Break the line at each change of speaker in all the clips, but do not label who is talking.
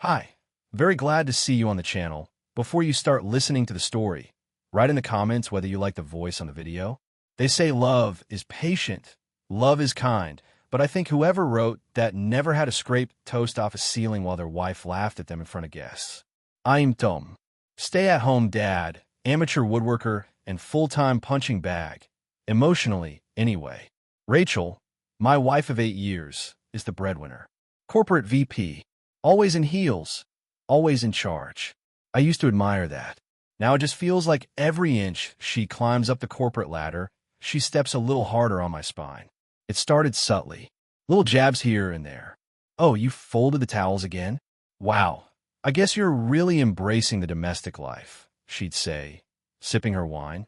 Hi, very glad to see you on the channel. Before you start listening to the story, write in the comments whether you like the voice on the video. They say love is patient, love is kind, but I think whoever wrote that never had to scrape toast off a ceiling while their wife laughed at them in front of guests. I'm Tom, stay-at-home dad, amateur woodworker, and full-time punching bag. Emotionally, anyway. Rachel, my wife of 8 years, is the breadwinner. Corporate VP. Always in heels, always in charge. I used to admire that. Now it just feels like every inch she climbs up the corporate ladder, she steps a little harder on my spine. It started subtly. Little jabs here and there. Oh, you folded the towels again? Wow, I guess you're really embracing the domestic life, she'd say, sipping her wine,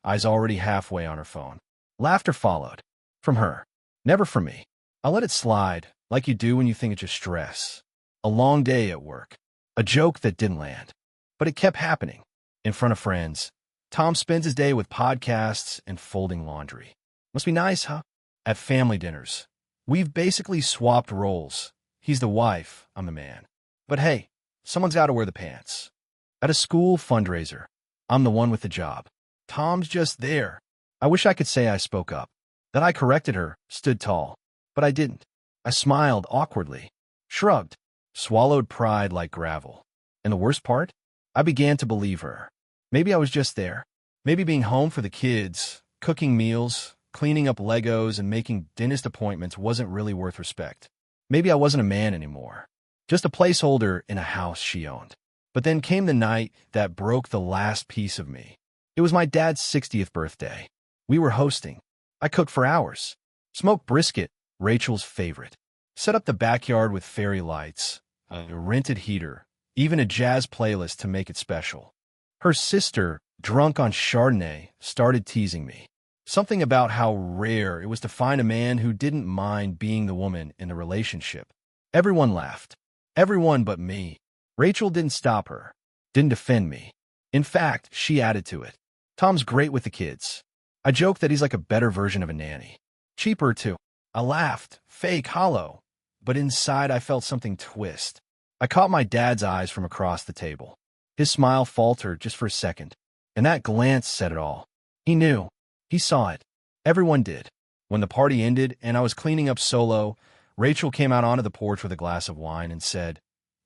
eyes already halfway on her phone. Laughter followed. From her. Never from me. I let it slide, like you do when you think it's just stress. A long day at work. A joke that didn't land. But it kept happening. In front of friends. Tom spends his day with podcasts and folding laundry. Must be nice, huh? At family dinners. We've basically swapped roles. He's the wife, I'm the man. But hey, someone's got to wear the pants. At a school fundraiser, I'm the one with the job. Tom's just there. I wish I could say I spoke up. That I corrected her, stood tall. But I didn't. I smiled awkwardly. Shrugged. Swallowed pride like gravel. And the worst part? I began to believe her. Maybe I was just there. Maybe being home for the kids, cooking meals, cleaning up Legos, and making dentist appointments wasn't really worth respect. Maybe I wasn't a man anymore. Just a placeholder in a house she owned. But then came the night that broke the last piece of me. It was my dad's 60th birthday. We were hosting. I cooked for hours. Smoked brisket, Rachel's favorite. Set up the backyard with fairy lights. A rented heater, even a jazz playlist to make it special. Her sister, drunk on Chardonnay, started teasing me. Something about how rare it was to find a man who didn't mind being the woman in the relationship. Everyone laughed. Everyone but me. Rachel didn't stop her. Didn't defend me. In fact, she added to it. Tom's great with the kids. I joked that he's like a better version of a nanny. Cheaper, too. I laughed. Fake, hollow. But inside I felt something twist. I caught my dad's eyes from across the table. His smile faltered just for a second, and that glance said it all. He knew. He saw it. Everyone did. When the party ended and I was cleaning up solo, Rachel came out onto the porch with a glass of wine and said,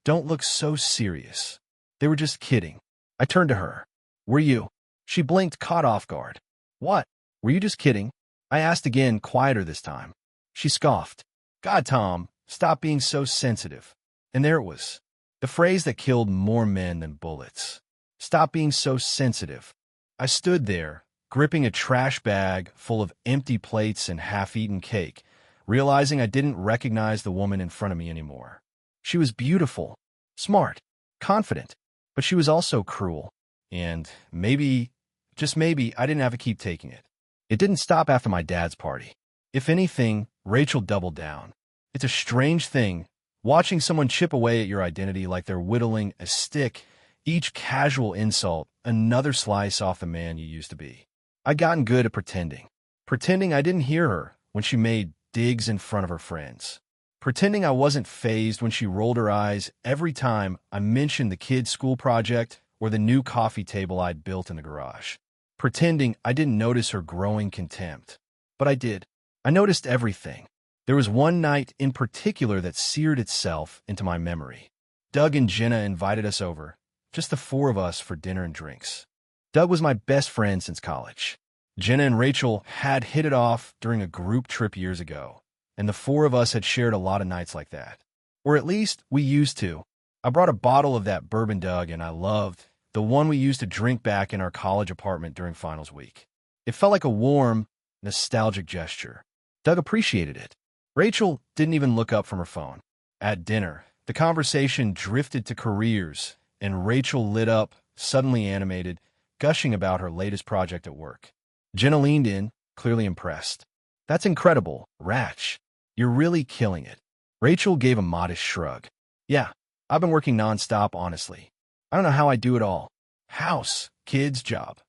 "Don't look so serious. They were just kidding." I turned to her. "Were you?" She blinked, caught off guard. "What? Were you just kidding?" I asked again, quieter this time. She scoffed. "God, Tom, stop being so sensitive." And there it was. The phrase that killed more men than bullets. Stop being so sensitive. I stood there, gripping a trash bag full of empty plates and half-eaten cake, realizing I didn't recognize the woman in front of me anymore. She was beautiful, smart, confident, but she was also cruel. And maybe, just maybe, I didn't have to keep taking it. It didn't stop after my dad's party. If anything, Rachel doubled down. It's a strange thing, watching someone chip away at your identity like they're whittling a stick, each casual insult, another slice off the man you used to be. I'd gotten good at pretending. Pretending I didn't hear her when she made digs in front of her friends. Pretending I wasn't fazed when she rolled her eyes every time I mentioned the kids' school project or the new coffee table I'd built in the garage. Pretending I didn't notice her growing contempt. But I did. I noticed everything. There was one night in particular that seared itself into my memory. Doug and Jenna invited us over, just the four of us, for dinner and drinks. Doug was my best friend since college. Jenna and Rachel had hit it off during a group trip years ago, and the four of us had shared a lot of nights like that. Or at least, we used to. I brought a bottle of that bourbon Doug and I loved, the one we used to drink back in our college apartment during finals week. It felt like a warm, nostalgic gesture. Doug appreciated it. Rachel didn't even look up from her phone. At dinner, the conversation drifted to careers, and Rachel lit up, suddenly animated, gushing about her latest project at work. Jenna leaned in, clearly impressed. "That's incredible, Ratch. You're really killing it." Rachel gave a modest shrug. "Yeah, I've been working nonstop, honestly. I don't know how I do it all. House, kids, job."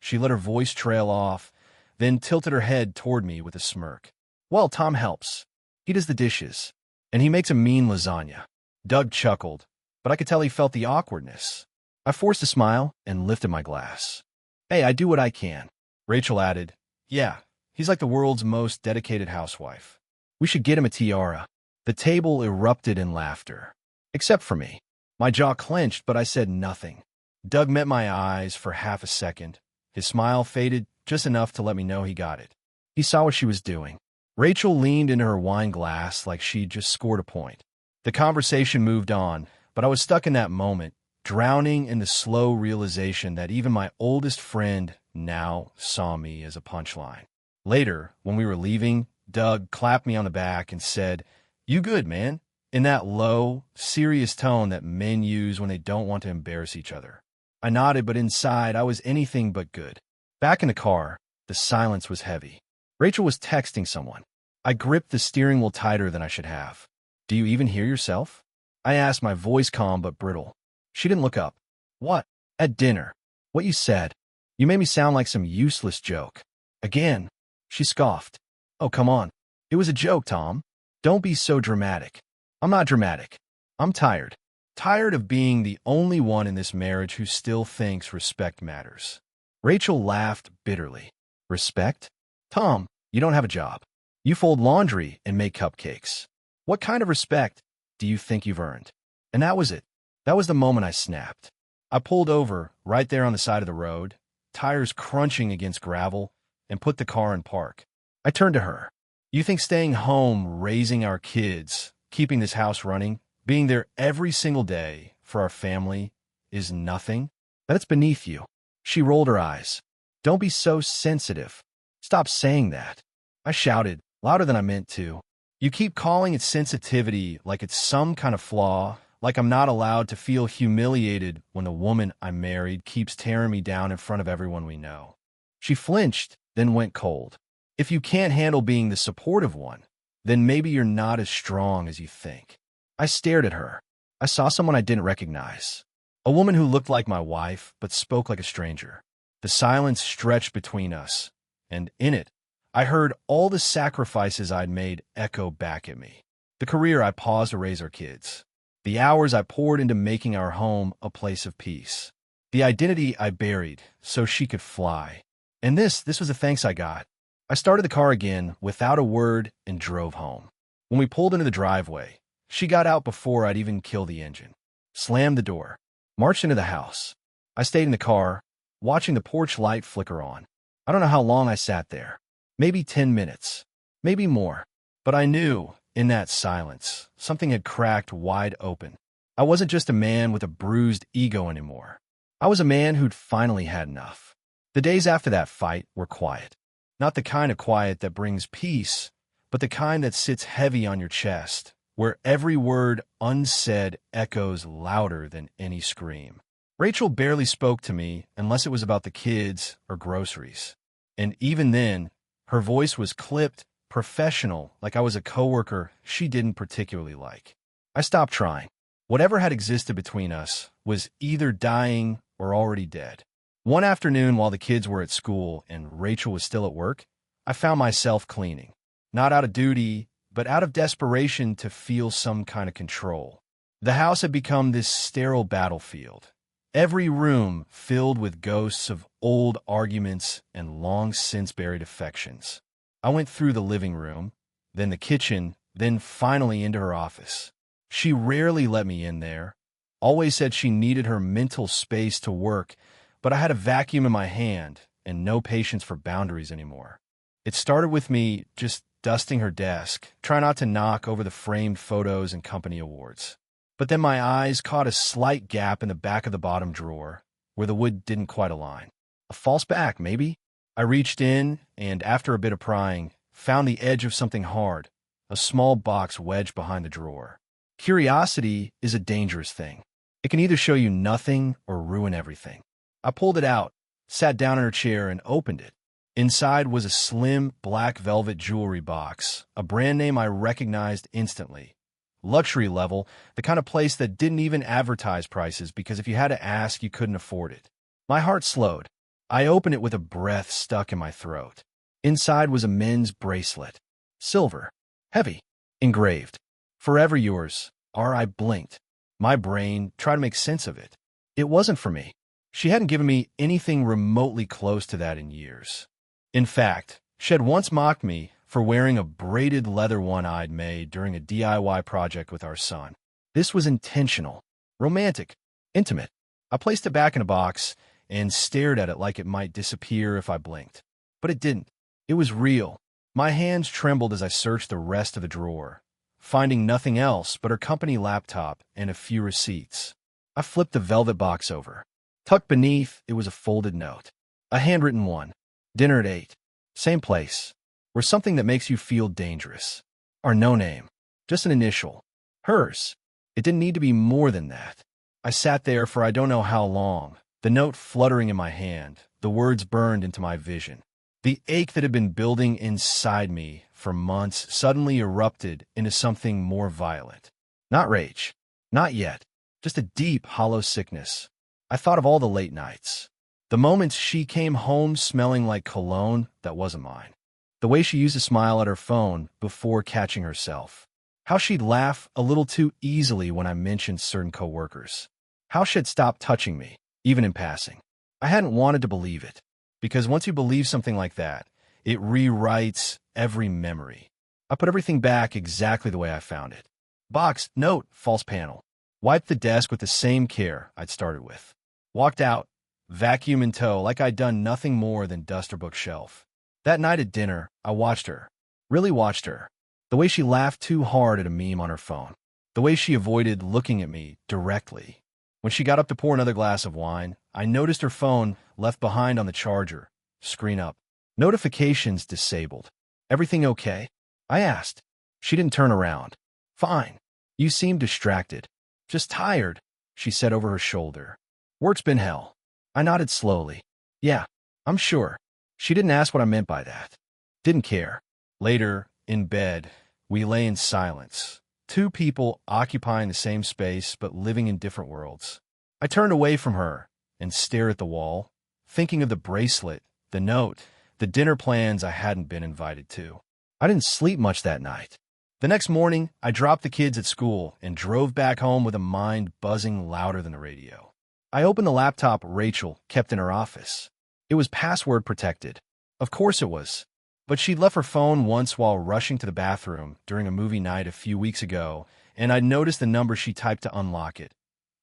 She let her voice trail off, then tilted her head toward me with a smirk. "Well, Tom helps. He does the dishes, and he makes a mean lasagna." Doug chuckled. but I could tell he felt the awkwardness. I forced a smile and lifted my glass. Hey, I do what I can. Rachel added, yeah, he's like the world's most dedicated housewife. We should get him a tiara. The table erupted in laughter. Except for me. My jaw clenched, but I said nothing. Doug met my eyes for half a second. His smile faded just enough to let me know he got it. He saw what she was doing. Rachel leaned into her wine glass like she'd just scored a point. The conversation moved on, but I was stuck in that moment, drowning in the slow realization that even my oldest friend now saw me as a punchline. Later, when we were leaving, Doug clapped me on the back and said, "You good, man," in that low, serious tone that men use when they don't want to embarrass each other. I nodded, but inside I was anything but good. Back in the car, the silence was heavy. Rachel was texting someone. I gripped the steering wheel tighter than I should have. Do you even hear yourself? I asked, my voice calm but brittle. She didn't look up. What? At dinner. What you said. You made me sound like some useless joke. Again. She scoffed. Oh, come on. It was a joke, Tom. Don't be so dramatic. I'm not dramatic. I'm tired. Tired of being the only one in this marriage who still thinks respect matters. Rachel laughed bitterly. Respect? Tom, you don't have a job. You fold laundry and make cupcakes. What kind of respect do you think you've earned? And that was it. That was the moment I snapped. I pulled over right there on the side of the road, tires crunching against gravel, and put the car in park. I turned to her. You think staying home, raising our kids, keeping this house running, being there every single day for our family is nothing? That's beneath you. She rolled her eyes. Don't be so sensitive. Stop saying that. I shouted, louder than I meant to. You keep calling it sensitivity like it's some kind of flaw, like I'm not allowed to feel humiliated when the woman I married keeps tearing me down in front of everyone we know. She flinched, then went cold. If you can't handle being the supportive one, then maybe you're not as strong as you think. I stared at her. I saw someone I didn't recognize. A woman who looked like my wife, but spoke like a stranger. The silence stretched between us, and in it, I heard all the sacrifices I'd made echo back at me. The career I paused to raise our kids. The hours I poured into making our home a place of peace. The identity I buried so she could fly. And this was the thanks I got. I started the car again without a word and drove home. When we pulled into the driveway, she got out before I'd even kill the engine. Slammed the door. Marched into the house. I stayed in the car, watching the porch light flicker on. I don't know how long I sat there. Maybe 10 minutes. Maybe more. But I knew, in that silence, something had cracked wide open. I wasn't just a man with a bruised ego anymore. I was a man who'd finally had enough. The days after that fight were quiet. Not the kind of quiet that brings peace, but the kind that sits heavy on your chest, where every word unsaid echoes louder than any scream. Rachel barely spoke to me unless it was about the kids or groceries. And even then, her voice was clipped, professional, like I was a coworker she didn't particularly like. I stopped trying. Whatever had existed between us was either dying or already dead. One afternoon while the kids were at school and Rachel was still at work, I found myself cleaning. Not out of duty, but out of desperation to feel some kind of control. The house had become this sterile battlefield. Every room filled with ghosts of old arguments and long-since buried affections. I went through the living room, then the kitchen, then finally into her office. She rarely let me in there. Always said she needed her mental space to work, but I had a vacuum in my hand and no patience for boundaries anymore. It started with me just dusting her desk, trying not to knock over the framed photos and company awards. But then my eyes caught a slight gap in the back of the bottom drawer, where the wood didn't quite align. A false back, maybe? I reached in, and after a bit of prying, found the edge of something hard, a small box wedged behind the drawer. Curiosity is a dangerous thing. It can either show you nothing or ruin everything. I pulled it out, sat down in her chair, and opened it. Inside was a slim, black velvet jewelry box, a brand name I recognized instantly. Luxury level, the kind of place that didn't even advertise prices because if you had to ask, you couldn't afford it. My heart slowed. I opened it with a breath stuck in my throat. Inside was a men's bracelet. Silver. Heavy. Engraved. Forever yours. R.I. blinked. My brain tried to make sense of it. It wasn't for me. She hadn't given me anything remotely close to that in years. In fact, she had once mocked me for wearing a braided leather one I'd made during a DIY project with our son. This was intentional, romantic, intimate. I placed it back in a box and stared at it like it might disappear if I blinked. But it didn't. It was real. My hands trembled as I searched the rest of the drawer, finding nothing else but her company laptop and a few receipts. I flipped the velvet box over. Tucked beneath, it was a folded note. A handwritten one. Dinner at 8. Same place. Where something that makes you feel dangerous. Our no name. Just an initial. Hers. It didn't need to be more than that. I sat there for I don't know how long, the note fluttering in my hand, the words burned into my vision. The ache that had been building inside me for months suddenly erupted into something more violent. Not rage. Not yet. Just a deep, hollow sickness. I thought of all the late nights. The moments she came home smelling like cologne that wasn't mine. The way she used to smile at her phone before catching herself. How she'd laugh a little too easily when I mentioned certain coworkers. How she'd stopped touching me, even in passing. I hadn't wanted to believe it, because once you believe something like that, it rewrites every memory. I put everything back exactly the way I found it. Box, note, false panel. Wiped the desk with the same care I'd started with. Walked out, vacuum in tow, like I'd done nothing more than dust her bookshelf. That night at dinner, I watched her. Really watched her. The way she laughed too hard at a meme on her phone. The way she avoided looking at me directly. When she got up to pour another glass of wine, I noticed her phone left behind on the charger. Screen up. Notifications disabled. Everything okay? I asked. She didn't turn around. Fine. You seem distracted. Just tired, she said over her shoulder. Work's been hell. I nodded slowly. Yeah, I'm sure. She didn't ask what I meant by that. Didn't care. Later, in bed, we lay in silence. Two people occupying the same space but living in different worlds. I turned away from her and stared at the wall, thinking of the bracelet, the note, the dinner plans I hadn't been invited to. I didn't sleep much that night. The next morning, I dropped the kids at school and drove back home with a mind buzzing louder than the radio. I opened the laptop Rachel kept in her office. It was password protected. Of course it was. But she'd left her phone once while rushing to the bathroom during a movie night a few weeks ago, and I'd noticed the number she typed to unlock it.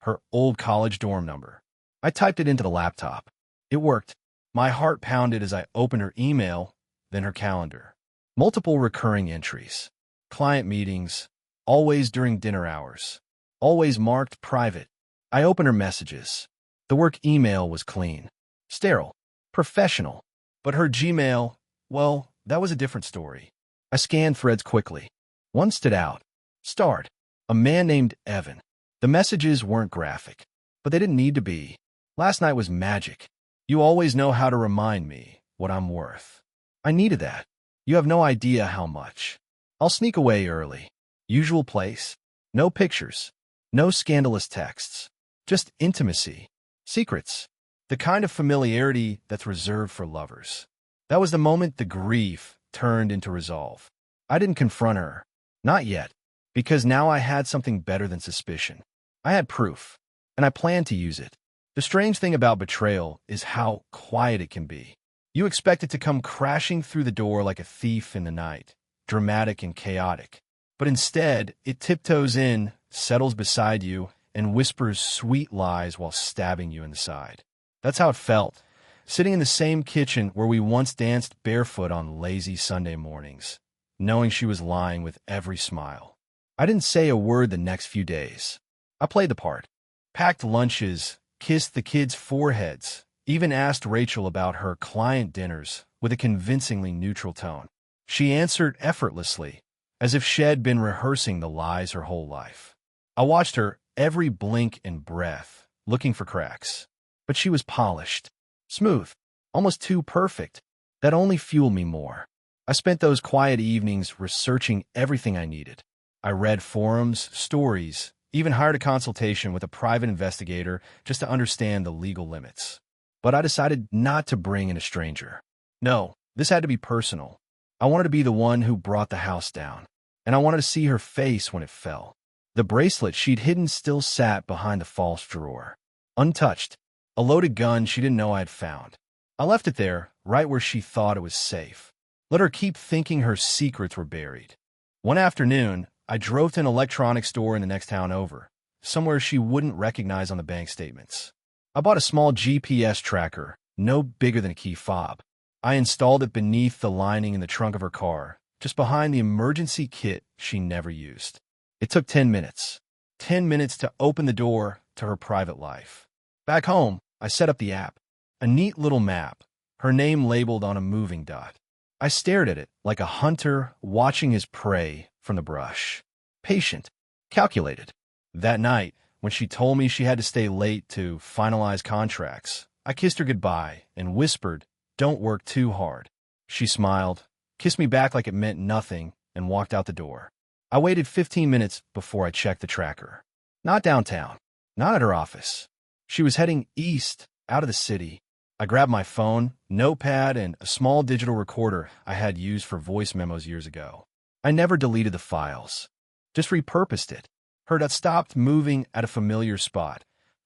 Her old college dorm number. I typed it into the laptop. It worked. My heart pounded as I opened her email, then her calendar. Multiple recurring entries. Client meetings, always during dinner hours. Always marked private. I opened her messages. The work email was clean. Sterile. Professional. But her Gmail, well, that was a different story. I scanned threads quickly. One stood out. Starred. A man named Evan. The messages weren't graphic, but they didn't need to be. Last night was magic. You always know how to remind me what I'm worth. I needed that. You have no idea how much. I'll sneak away early. Usual place. No pictures. No scandalous texts. Just intimacy. Secrets. The kind of familiarity that's reserved for lovers. That was the moment the grief turned into resolve. I didn't confront her. Not yet. Because now I had something better than suspicion. I had proof. And I planned to use it. The strange thing about betrayal is how quiet it can be. You expect it to come crashing through the door like a thief in the night. Dramatic and chaotic. But instead, it tiptoes in, settles beside you, and whispers sweet lies while stabbing you in the side. That's how it felt. Sitting in the same kitchen where we once danced barefoot on lazy Sunday mornings, knowing she was lying with every smile. I didn't say a word the next few days. I played the part. Packed lunches, kissed the kids' foreheads, even asked Rachel about her client dinners with a convincingly neutral tone. She answered effortlessly, as if she'd been rehearsing the lies her whole life. I watched her every blink and breath, looking for cracks. But she was polished. Smooth, almost too perfect. That only fueled me more. I spent those quiet evenings researching everything I needed. I read forums, stories, even hired a consultation with a private investigator just to understand the legal limits. But I decided not to bring in a stranger. No, this had to be personal. I wanted to be the one who brought the house down, and I wanted to see her face when it fell. The bracelet she'd hidden still sat behind the false drawer, untouched, a loaded gun she didn't know I had found. I left it there, right where she thought it was safe. Let her keep thinking her secrets were buried. One afternoon, I drove to an electronics store in the next town over, somewhere she wouldn't recognize on the bank statements. I bought a small GPS tracker, no bigger than a key fob. I installed it beneath the lining in the trunk of her car, just behind the emergency kit she never used. It took 10 minutes. 10 minutes to open the door to her private life. Back home, I set up the app. A neat little map, her name labeled on a moving dot. I stared at it like a hunter watching his prey from the brush. Patient, calculated. That night, when she told me she had to stay late to finalize contracts, I kissed her goodbye and whispered, "Don't work too hard." She smiled, kissed me back like it meant nothing, and walked out the door. I waited 15 minutes before I checked the tracker. Not downtown, not at her office. She was heading east, out of the city. I grabbed my phone, notepad, and a small digital recorder I had used for voice memos years ago. I never deleted the files, just repurposed it. Heard I'd stopped moving at a familiar spot,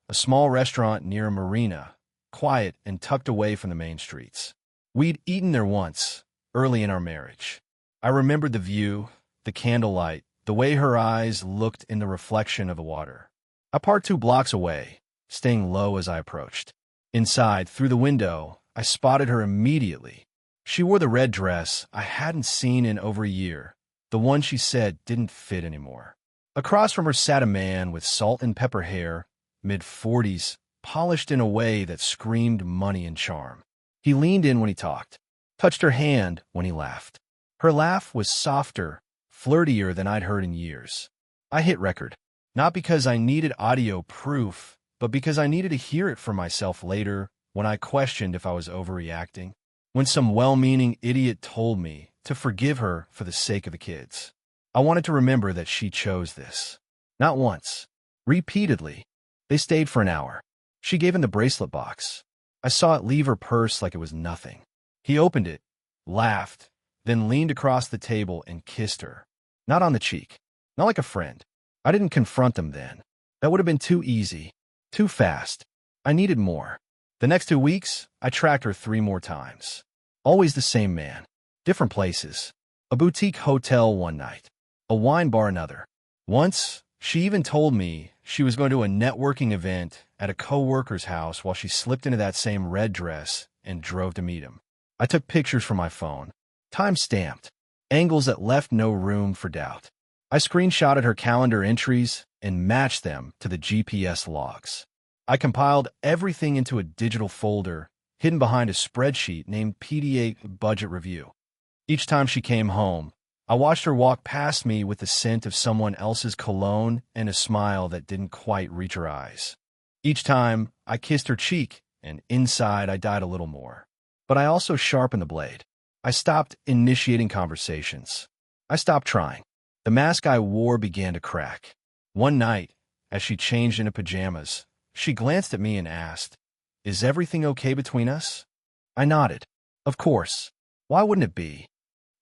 a small restaurant near a marina, quiet and tucked away from the main streets. We'd eaten there once, early in our marriage. I remembered the view, the candlelight, the way her eyes looked in the reflection of the water. I parked 2 blocks away, staying low as I approached. Inside, through the window, I spotted her immediately. She wore the red dress I hadn't seen in over a year, the one she said didn't fit anymore. Across from her sat a man with salt and pepper hair, mid-40s, polished in a way that screamed money and charm. He leaned in when he talked, touched her hand when he laughed. Her laugh was softer, flirtier than I'd heard in years. I hit record, not because I needed audio proof, but because I needed to hear it for myself later when I questioned if I was overreacting, when some well-meaning idiot told me to forgive her for the sake of the kids. I wanted to remember that she chose this. Not once. Repeatedly. They stayed for an hour. She gave him the bracelet box. I saw it leave her purse like it was nothing. He opened it, laughed, then leaned across the table and kissed her. Not on the cheek. Not like a friend. I didn't confront him then. That would have been too easy. Too fast. I needed more. The next 2 weeks, I tracked her 3 more times. Always the same man. Different places. A boutique hotel one night. A wine bar another. Once, she even told me she was going to a networking event at a co-worker's house while she slipped into that same red dress and drove to meet him. I took pictures from my phone. Time-stamped. Angles that left no room for doubt. I screenshotted her calendar entries and matched them to the GPS logs. I compiled everything into a digital folder hidden behind a spreadsheet named PDA Budget Review. Each time she came home, I watched her walk past me with the scent of someone else's cologne and a smile that didn't quite reach her eyes. Each time, I kissed her cheek, and inside I died a little more. But I also sharpened the blade. I stopped initiating conversations. I stopped trying. The mask I wore began to crack. One night, as she changed into pajamas, she glanced at me and asked, "Is everything okay between us?" I nodded. Of course. Why wouldn't it be?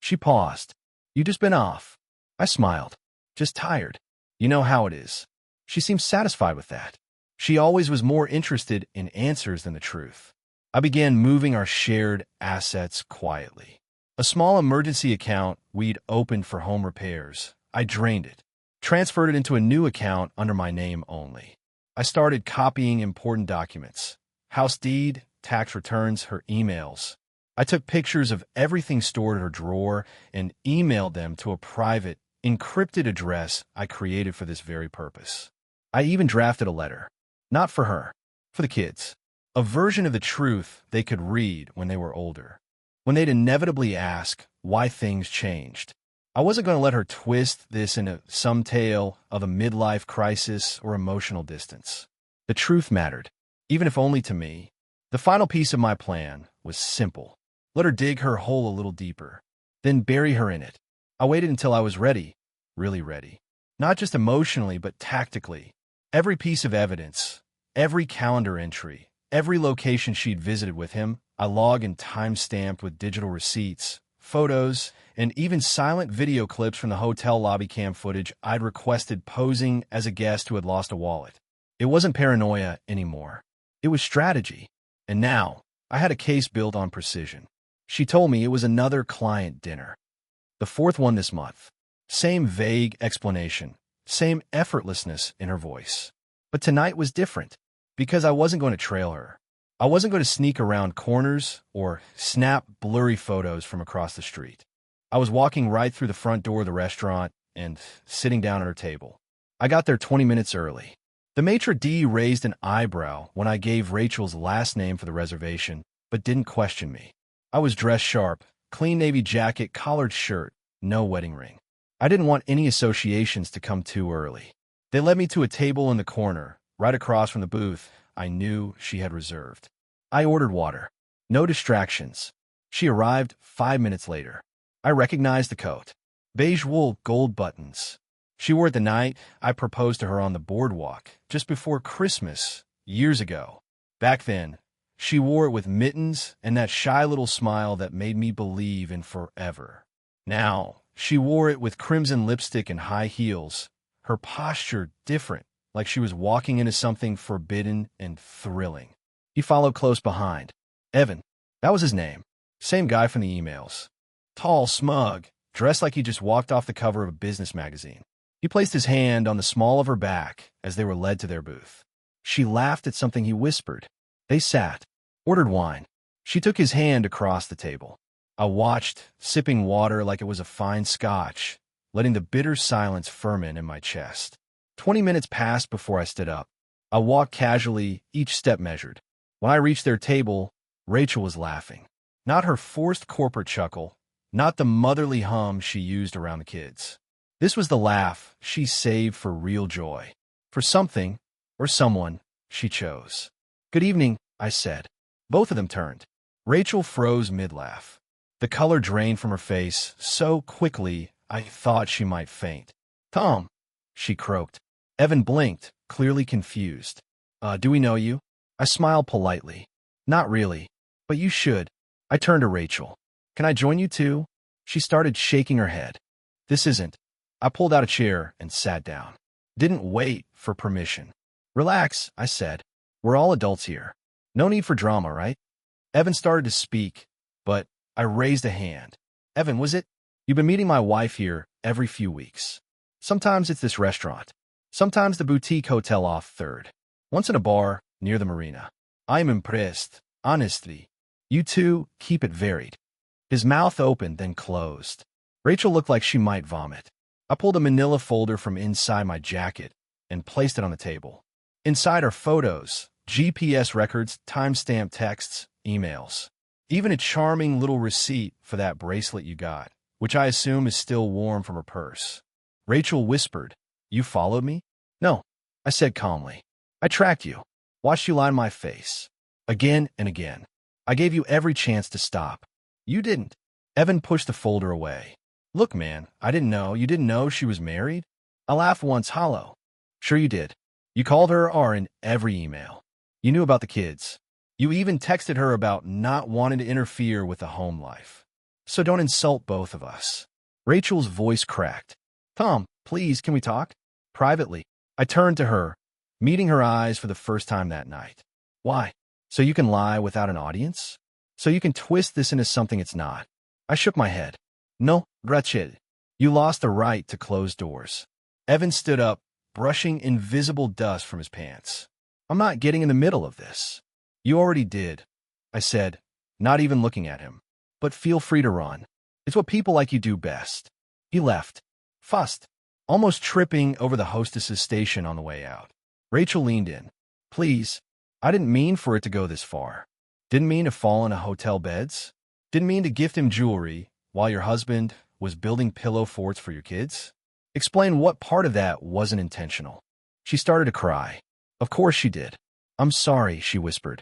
She paused. "You just been off." I smiled. "Just tired. You know how it is." She seemed satisfied with that. She always was more interested in answers than the truth. I began moving our shared assets quietly. A small emergency account we'd opened for home repairs. I drained it, transferred it into a new account under my name only. I started copying important documents, house deed, tax returns, her emails. I took pictures of everything stored in her drawer and emailed them to a private, encrypted address I created for this very purpose. I even drafted a letter. Not for her, for the kids. A version of the truth they could read when they were older. When they'd inevitably ask why things changed. I wasn't going to let her twist this into some tale of a midlife crisis or emotional distance. The truth mattered, even if only to me. The final piece of my plan was simple. Let her dig her hole a little deeper, then bury her in it. I waited until I was ready, really ready. Not just emotionally, but tactically. Every piece of evidence, every calendar entry, every location she'd visited with him, I logged and time-stamped with digital receipts, photos, and even silent video clips from the hotel lobby cam footage I'd requested posing as a guest who had lost a wallet. It wasn't paranoia anymore. It was strategy. And now, I had a case built on precision. She told me it was another client dinner. The fourth one this month. Same vague explanation, same effortlessness in her voice. But tonight was different, because I wasn't going to trail her. I wasn't going to sneak around corners or snap blurry photos from across the street. I was walking right through the front door of the restaurant and sitting down at her table. I got there 20 minutes early. The maitre d' raised an eyebrow when I gave Rachel's last name for the reservation, but didn't question me. I was dressed sharp, clean navy jacket, collared shirt, no wedding ring. I didn't want any associations to come too early. They led me to a table in the corner, right across from the booth I knew she had reserved. I ordered water. No distractions. She arrived 5 minutes later. I recognized the coat. Beige wool, gold buttons. She wore it the night I proposed to her on the boardwalk, just before Christmas, years ago. Back then, she wore it with mittens and that shy little smile that made me believe in forever. Now, she wore it with crimson lipstick and high heels, her posture different, like she was walking into something forbidden and thrilling. He followed close behind. Evan, that was his name. Same guy from the emails. Tall, smug, dressed like he just walked off the cover of a business magazine. He placed his hand on the small of her back as they were led to their booth. She laughed at something he whispered. They sat, ordered wine. She took his hand across the table. I watched, sipping water like it was a fine scotch, letting the bitter silence ferment in my chest. 20 minutes passed before I stood up. I walked casually, each step measured. When I reached their table, Rachel was laughing. Not her forced corporate chuckle, not the motherly hum she used around the kids. This was the laugh she saved for real joy. For something, or someone, she chose. Good evening, I said. Both of them turned. Rachel froze mid-laugh. The color drained from her face so quickly I thought she might faint. Tom, she croaked. Evan blinked, clearly confused. Do we know you? I smiled politely. Not really, but you should. I turned to Rachel. Can I join you too? She started shaking her head. This isn't. I pulled out a chair and sat down. Didn't wait for permission. Relax, I said. We're all adults here. No need for drama, right? Evan started to speak, but I raised a hand. Evan, was it? You've been meeting my wife here every few weeks. Sometimes it's this restaurant. Sometimes the boutique hotel off 3rd. Once in a bar near the marina. I'm impressed, honestly. You two keep it varied. His mouth opened, then closed. Rachel looked like she might vomit. I pulled a manila folder from inside my jacket and placed it on the table. Inside are photos, GPS records, timestamp texts, emails. Even a charming little receipt for that bracelet you got, which I assume is still warm from her purse. Rachel whispered, You followed me? No, I said calmly. I tracked you, watched you lie in my face. Again and again. I gave you every chance to stop. You didn't. Evan pushed the folder away. Look, man, I didn't know. You didn't know she was married? I laughed once hollow. Sure you did. You called her R in every email. You knew about the kids. You even texted her about not wanting to interfere with the home life. So don't insult both of us. Rachel's voice cracked. Tom, please, can we talk? Privately. I turned to her, meeting her eyes for the first time that night. Why? So you can lie without an audience? So you can twist this into something it's not? I shook my head. No, Rachel. You lost the right to close doors. Evan stood up, brushing invisible dust from his pants. I'm not getting in the middle of this. You already did, I said, not even looking at him. But feel free to run. It's what people like you do best. He left, fussed, almost tripping over the hostess's station on the way out. Rachel leaned in. Please, I didn't mean for it to go this far. Didn't mean to fall into hotel beds. Didn't mean to gift him jewelry while your husband was building pillow forts for your kids. Explain what part of that wasn't intentional. She started to cry. Of course she did. I'm sorry, she whispered.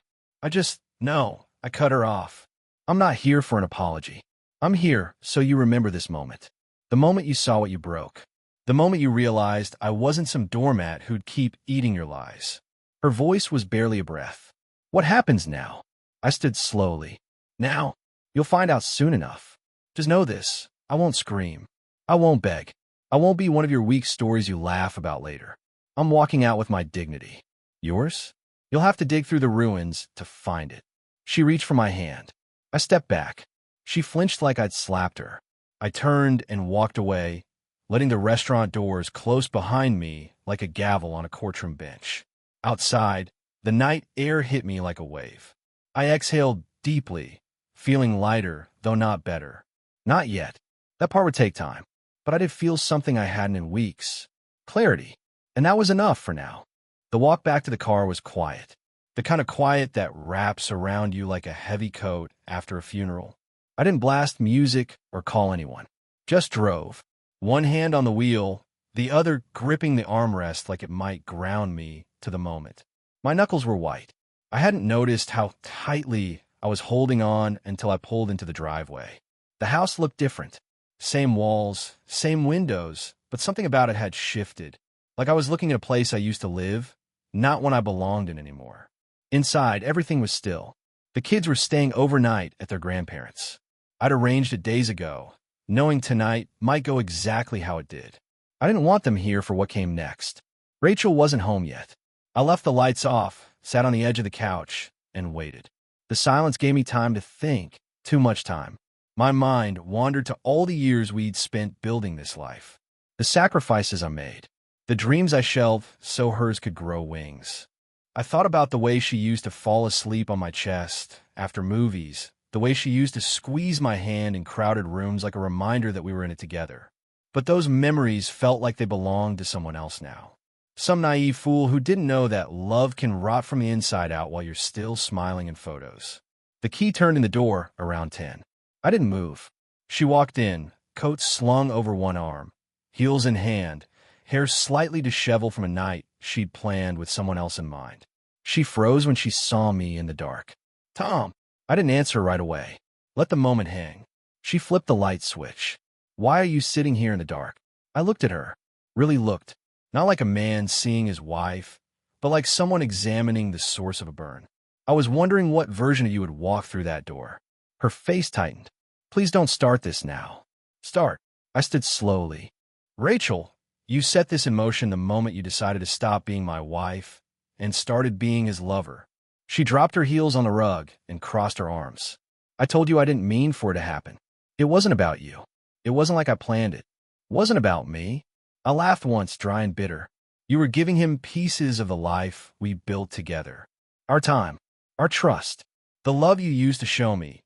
No, I cut her off. I'm not here for an apology. I'm here so you remember this moment. The moment you saw what you broke. The moment you realized I wasn't some doormat who'd keep eating your lies. Her voice was barely a breath. What happens now? I stood slowly. Now? You'll find out soon enough. Just know this. I won't scream. I won't beg. I won't be one of your weak stories you laugh about later. I'm walking out with my dignity. Yours? You'll have to dig through the ruins to find it. She reached for my hand. I stepped back. She flinched like I'd slapped her. I turned and walked away, letting the restaurant doors close behind me like a gavel on a courtroom bench. Outside, the night air hit me like a wave. I exhaled deeply, feeling lighter, though not better. Not yet. That part would take time. But I did feel something I hadn't in weeks. Clarity. And that was enough for now. The walk back to the car was quiet. The kind of quiet that wraps around you like a heavy coat after a funeral. I didn't blast music or call anyone. Just drove. One hand on the wheel, the other gripping the armrest like it might ground me to the moment. My knuckles were white. I hadn't noticed how tightly I was holding on until I pulled into the driveway. The house looked different. Same walls, same windows, but something about it had shifted. Like I was looking at a place I used to live, not one I belonged in anymore. Inside, everything was still. The kids were staying overnight at their grandparents'. I'd arranged it days ago, knowing tonight might go exactly how it did. I didn't want them here for what came next. Rachel wasn't home yet. I left the lights off, sat on the edge of the couch, and waited. The silence gave me time to think, too much time. My mind wandered to all the years we'd spent building this life. The sacrifices I made. The dreams I shelved so hers could grow wings. I thought about the way she used to fall asleep on my chest after movies, the way she used to squeeze my hand in crowded rooms like a reminder that we were in it together. But those memories felt like they belonged to someone else now. Some naive fool who didn't know that love can rot from the inside out while you're still smiling in photos. The key turned in the door around 10. I didn't move. She walked in, coat slung over one arm, heels in hand, hair slightly disheveled from a night she'd planned with someone else in mind. She froze when she saw me in the dark. Tom! I didn't answer right away. Let the moment hang. She flipped the light switch. Why are you sitting here in the dark? I looked at her. Really looked. Not like a man seeing his wife, but like someone examining the source of a burn. I was wondering what version of you would walk through that door. Her face tightened. Please don't start this now. Start. I stood slowly. Rachel, you set this in motion the moment you decided to stop being my wife and started being his lover. She dropped her heels on the rug and crossed her arms. I told you I didn't mean for it to happen. It wasn't about you. It wasn't like I planned it. It wasn't about me. I laughed once, dry and bitter. You were giving him pieces of the life we built together. Our time. Our trust. The love you used to show me.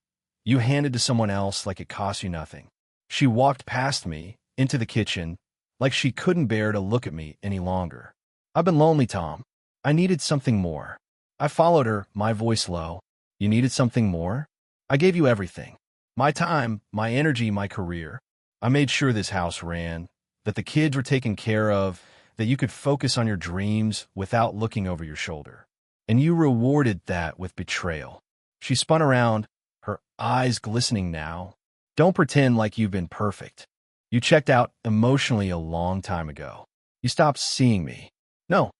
You handed to someone else like it cost you nothing. She walked past me, into the kitchen, like she couldn't bear to look at me any longer. I've been lonely, Tom. I needed something more. I followed her, my voice low. You needed something more? I gave you everything. My time, my energy, my career. I made sure this house ran, that the kids were taken care of, that you could focus on your dreams without looking over your shoulder. And you rewarded that with betrayal. She spun around, her eyes glistening now. Don't pretend like you've been perfect. You checked out emotionally a long time ago. You stopped seeing me. No,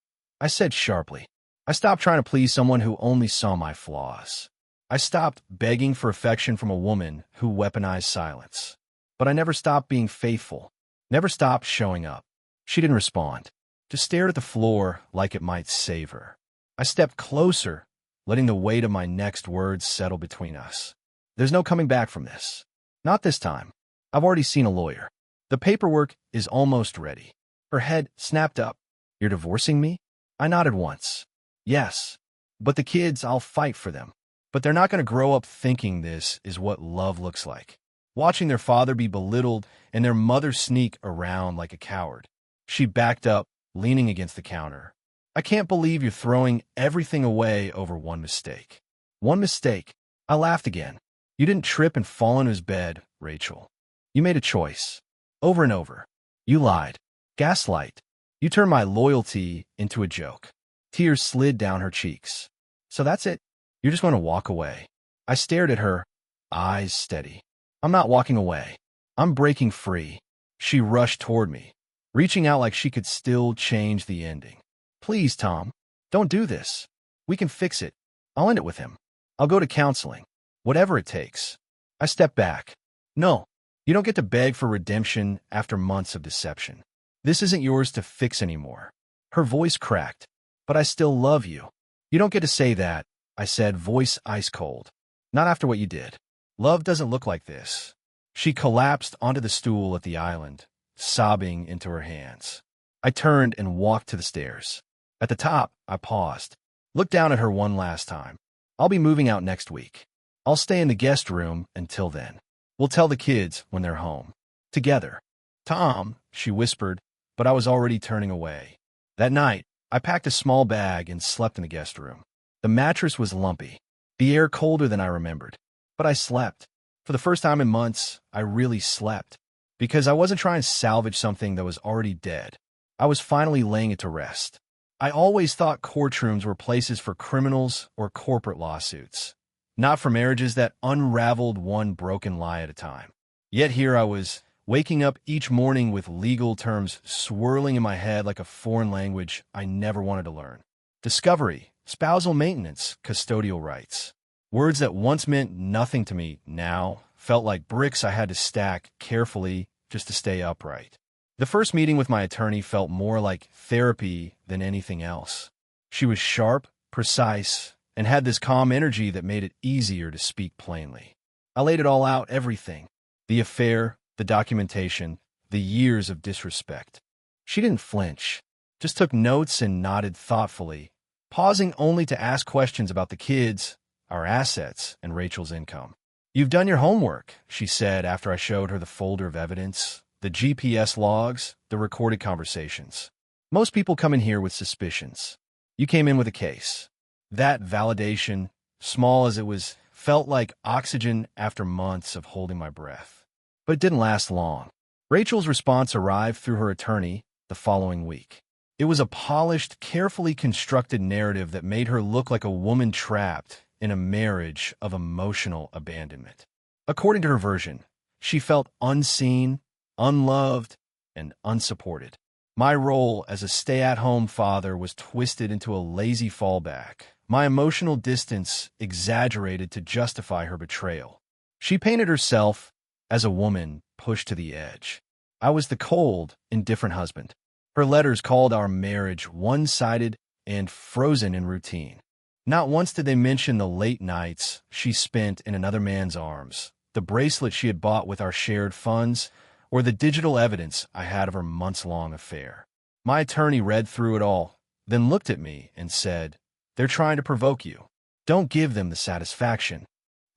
I said sharply. I stopped trying to please someone who only saw my flaws. I stopped begging for affection from a woman who weaponized silence. But I never stopped being faithful, never stopped showing up. She didn't respond, just stared at the floor like it might save her. I stepped closer, letting the weight of my next words settle between us. There's no coming back from this. Not this time. I've already seen a lawyer. The paperwork is almost ready. Her head snapped up. You're divorcing me? I nodded once. Yes. But the kids, I'll fight for them. But they're not going to grow up thinking this is what love looks like. Watching their father be belittled and their mother sneak around like a coward. She backed up, leaning against the counter. I can't believe you're throwing everything away over one mistake. One mistake. I laughed again. You didn't trip and fall into his bed, Rachel. You made a choice. Over and over. You lied. Gaslight. You turned my loyalty into a joke. Tears slid down her cheeks. So that's it? You're just going to walk away. I stared at her, eyes steady. I'm not walking away. I'm breaking free. She rushed toward me, reaching out like she could still change the ending. Please, Tom, don't do this. We can fix it. I'll end it with him. I'll go to counseling. Whatever it takes. I stepped back. No, You don't get to beg for redemption after months of deception. This isn't yours to fix anymore. Her voice cracked. But I still love you. You don't get to say that, I said, voice ice cold. Not after what you did. Love doesn't look like this. She collapsed onto the stool at the island, sobbing into her hands. I turned and walked to the stairs. At the top, I paused, looked down at her one last time. I'll be moving out next week. I'll stay in the guest room until then. We'll tell the kids when they're home. Together. Tom, she whispered, but I was already turning away. That night, I packed a small bag and slept in the guest room. The mattress was lumpy, the air colder than I remembered. But I slept. For the first time in months, I really slept. Because I wasn't trying to salvage something that was already dead. I was finally laying it to rest. I always thought courtrooms were places for criminals or corporate lawsuits, not for marriages that unraveled one broken lie at a time. Yet here I was, waking up each morning with legal terms swirling in my head like a foreign language I never wanted to learn. Discovery, spousal maintenance, custodial rights. Words that once meant nothing to me now felt like bricks I had to stack carefully just to stay upright. The first meeting with my attorney felt more like therapy than anything else. She was sharp, precise, and had this calm energy that made it easier to speak plainly. I laid it all out, everything. The affair, the documentation, the years of disrespect. She didn't flinch, just took notes and nodded thoughtfully, pausing only to ask questions about the kids, our assets, and Rachel's income. "You've done your homework," she said after I showed her the folder of evidence, the GPS logs, the recorded conversations. "Most people come in here with suspicions. You came in with a case." That validation, small as it was, felt like oxygen after months of holding my breath. But it didn't last long. Rachel's response arrived through her attorney the following week. It was a polished, carefully constructed narrative that made her look like a woman trapped in a marriage of emotional abandonment. According to her version, she felt unseen, unloved, and unsupported. My role as a stay-at-home father was twisted into a lazy fallback, my emotional distance exaggerated to justify her betrayal. She painted herself as a woman pushed to the edge. I was the cold, indifferent husband. Her letters called our marriage one-sided and frozen in routine. Not once did they mention the late nights she spent in another man's arms, the bracelet she had bought with our shared funds, or the digital evidence I had of her months-long affair. My attorney read through it all, then looked at me and said, "They're trying to provoke you. Don't give them the satisfaction."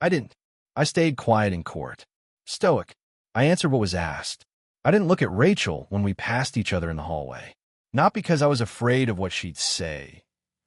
I didn't. I stayed quiet in court. Stoic. I answered what was asked. I didn't look at Rachel when we passed each other in the hallway. Not because I was afraid of what she'd say,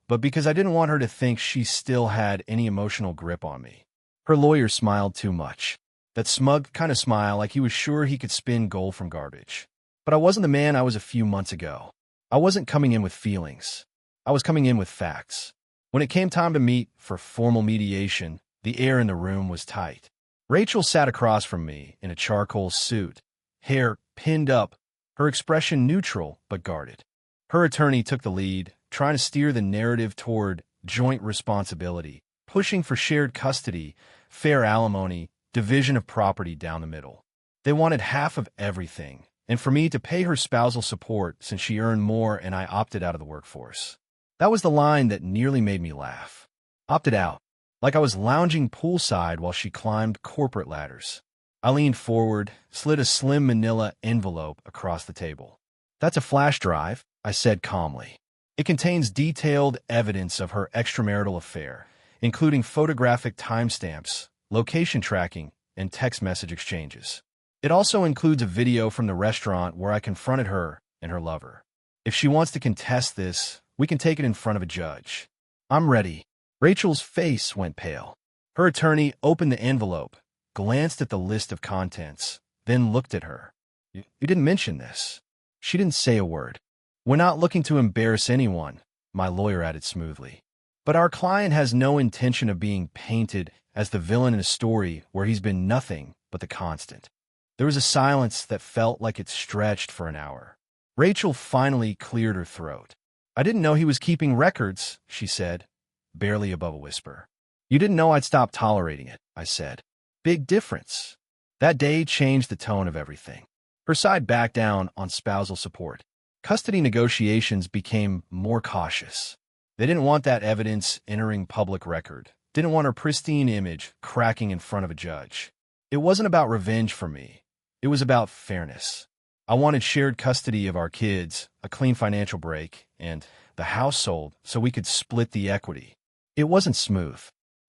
but because I didn't want her to think she still had any emotional grip on me. Her lawyer smiled too much. That smug kind of smile like he was sure he could spin gold from garbage. But I wasn't the man I was a few months ago. I wasn't coming in with feelings. I was coming in with facts. When it came time to meet for formal mediation, the air in the room was tight. Rachel sat across from me in a charcoal suit, hair pinned up, her expression neutral but guarded. Her attorney took the lead, trying to steer the narrative toward joint responsibility, pushing for shared custody, fair alimony, division of property down the middle. They wanted half of everything, and for me to pay her spousal support since she earned more and I opted out of the workforce. That was the line that nearly made me laugh. Opted out, like I was lounging poolside while she climbed corporate ladders. I leaned forward, slid a slim manila envelope across the table. "That's a flash drive," I said calmly. "It contains detailed evidence of her extramarital affair, including photographic timestamps, location tracking, and text message exchanges. It also includes a video from the restaurant where I confronted her and her lover. If she wants to contest this, we can take it in front of a judge." "I'm ready." Rachel's face went pale. Her attorney opened the envelope, glanced at the list of contents, then looked at her. You didn't mention this." She didn't say a word. "We're not looking to embarrass anyone," my lawyer added smoothly. "But our client has no intention of being painted as the villain in a story where he's been nothing but the constant." There was a silence that felt like it stretched for an hour. Rachel finally cleared her throat. "I didn't know he was keeping records," she said, barely above a whisper. "You didn't know I'd stop tolerating it," I said. "Big difference." That day changed the tone of everything. Her side backed down on spousal support. Custody negotiations became more cautious. They didn't want that evidence entering public record, didn't want her pristine image cracking in front of a judge. It wasn't about revenge for me. It was about fairness. I wanted shared custody of our kids, a clean financial break, and the household so we could split the equity. It wasn't smooth.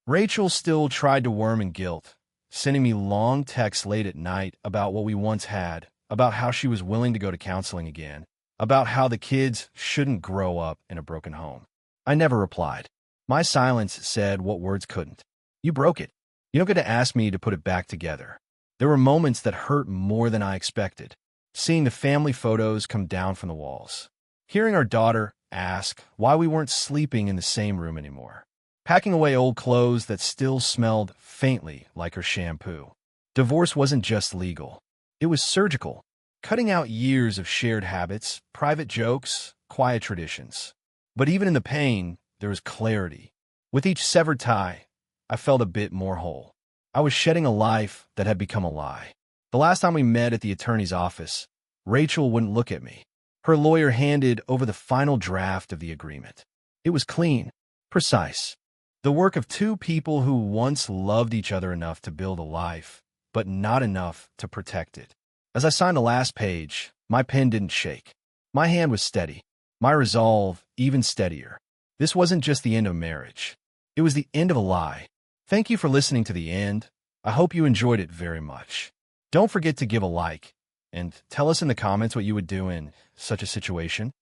Rachel still tried to worm in guilt, sending me long texts late at night about what we once had, about how she was willing to go to counseling again, about how the kids shouldn't grow up in a broken home. I never replied. My silence said what words couldn't. You broke it. You don't get to ask me to put it back together. There were moments that hurt more than I expected. Seeing the family photos come down from the walls. Hearing our daughter ask why we weren't sleeping in the same room anymore. Packing away old clothes that still smelled faintly like her shampoo. Divorce wasn't just legal. It was surgical, cutting out years of shared habits, private jokes, quiet traditions. But even in the pain, there was clarity. With each severed tie, I felt a bit more whole. I was shedding a life that had become a lie. The last time we met at the attorney's office, Rachel wouldn't look at me. Her lawyer handed over the final draft of the agreement. It was clean, precise. The work of two people who once loved each other enough to build a life, but not enough to protect it. As I signed the last page, my pen didn't shake. My hand was steady, my resolve even steadier. This wasn't just the end of marriage. It was the end of a lie. Thank you for listening to the end. I hope you enjoyed it very much. Don't forget to give a like and tell us in the comments what you would do in such a situation.